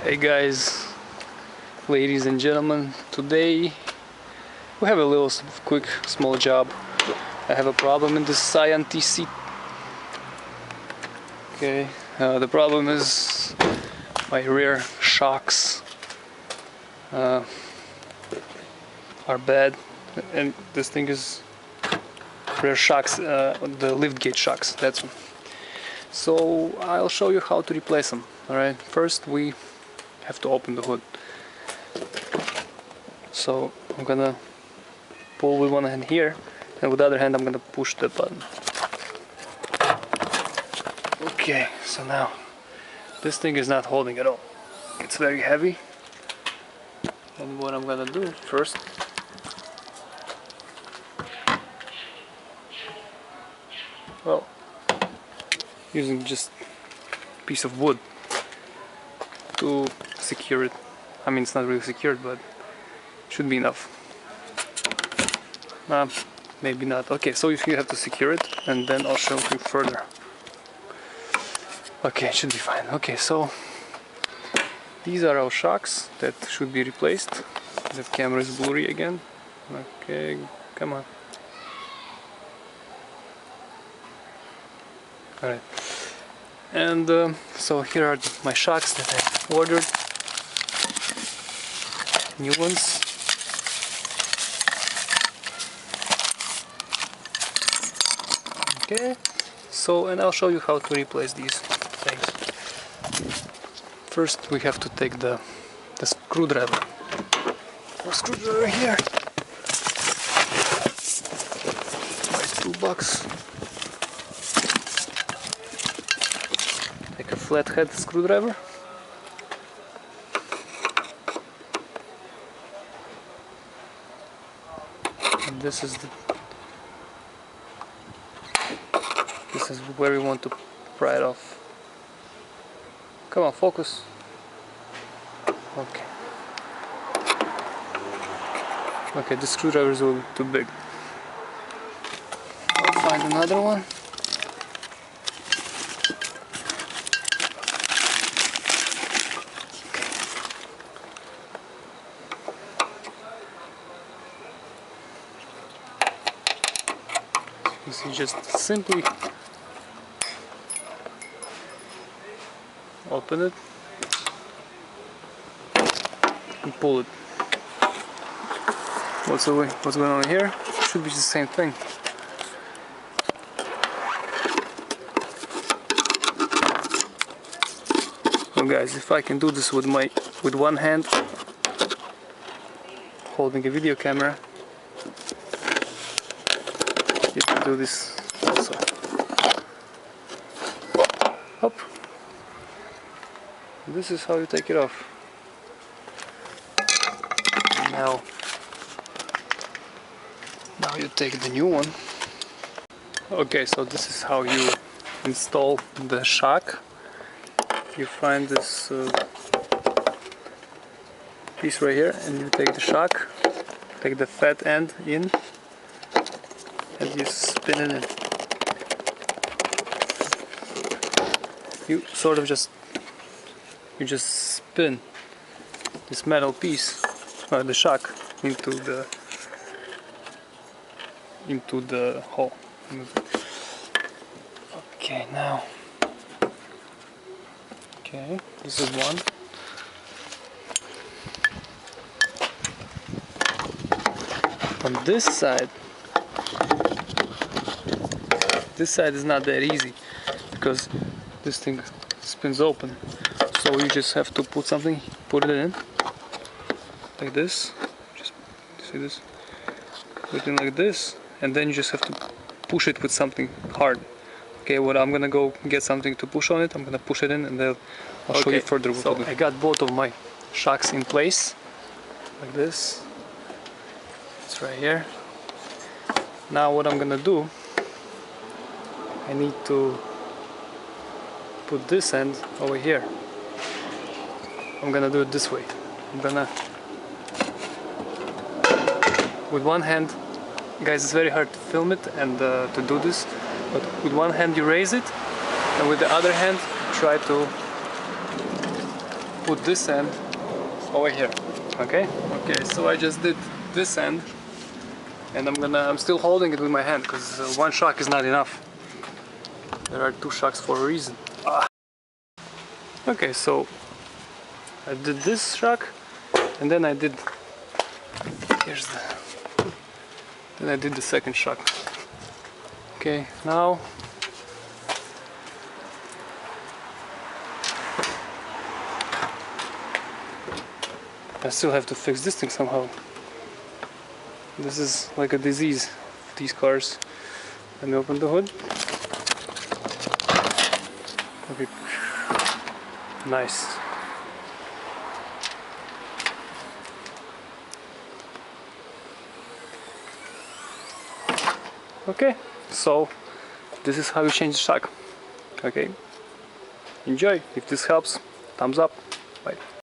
Hey guys, ladies and gentlemen, today we have a little quick small job. I have a problem in the Scion TC. Okay, the problem is my rear shocks are bad, and this thing is rear shocks, the liftgate shocks, that's one. So I'll show you how to replace them. Alright, first we have to open the hood. So I'm gonna pull with one hand here, and with the other hand I'm gonna push the button. Okay, so now this thing is not holding at all. It's very heavy. And what I'm gonna do first, well, using just a piece of wood to secure it. I mean, it's not really secured, but should be enough. Maybe not. Okay, so you have to secure it, and then I'll show you further. Okay, it should be fine. Okay, so these are our shocks that should be replaced. The camera is blurry again. Okay, come on. Alright. And so here are my shocks that I ordered. New ones. Okay. So, and I'll show you how to replace these things. First we have to take the screwdriver. Our screwdriver here. My toolbox. Take a flathead screwdriver. And this is where we want to pry it off. Come on, focus. Okay. Okay, the screwdriver is a little too big. I'll find another one. You see, just simply open it and pull it. What's going on here? Should be the same thing. Well guys, if I can do this with one hand holding a video camera, you can do this also. Hop. This is how you take it off. Now you take the new one. Okay, so this is how you install the shock. You find this piece right here, and you take the shock, take the fat end in, and you spin it in. You sort of just spin this metal piece, the shock, into the hole. Okay, now. Okay, this is one. On this side is not that easy because this thing spins open. So you just have to put it in like this. Just see this, put it in like this, and then you just have to push it with something hard. Okay, what I'm gonna go get something to push on it. I'm gonna push it in, and then I'll show you further what to do. I got both of my shocks in place like this. It's right here. Now what I'm gonna do, I need to put this end over here. I'm gonna do it this way. I'm gonna, with one hand, guys, it's very hard to film it and to do this, but with one hand you raise it, and with the other hand try to put this end over here. Okay? Okay, so I just did this end, and I'm still holding it with my hand because one shock is not enough. There are 2 shocks for a reason. Okay, so I did this shock, and then I did then I did the second shock. Okay, now I still have to fix this thing somehow. This is like a disease, these cars. Let me open the hood. Okay. Nice. Okay, so this is how you change the shock. Okay, enjoy. If this helps, thumbs up. Bye.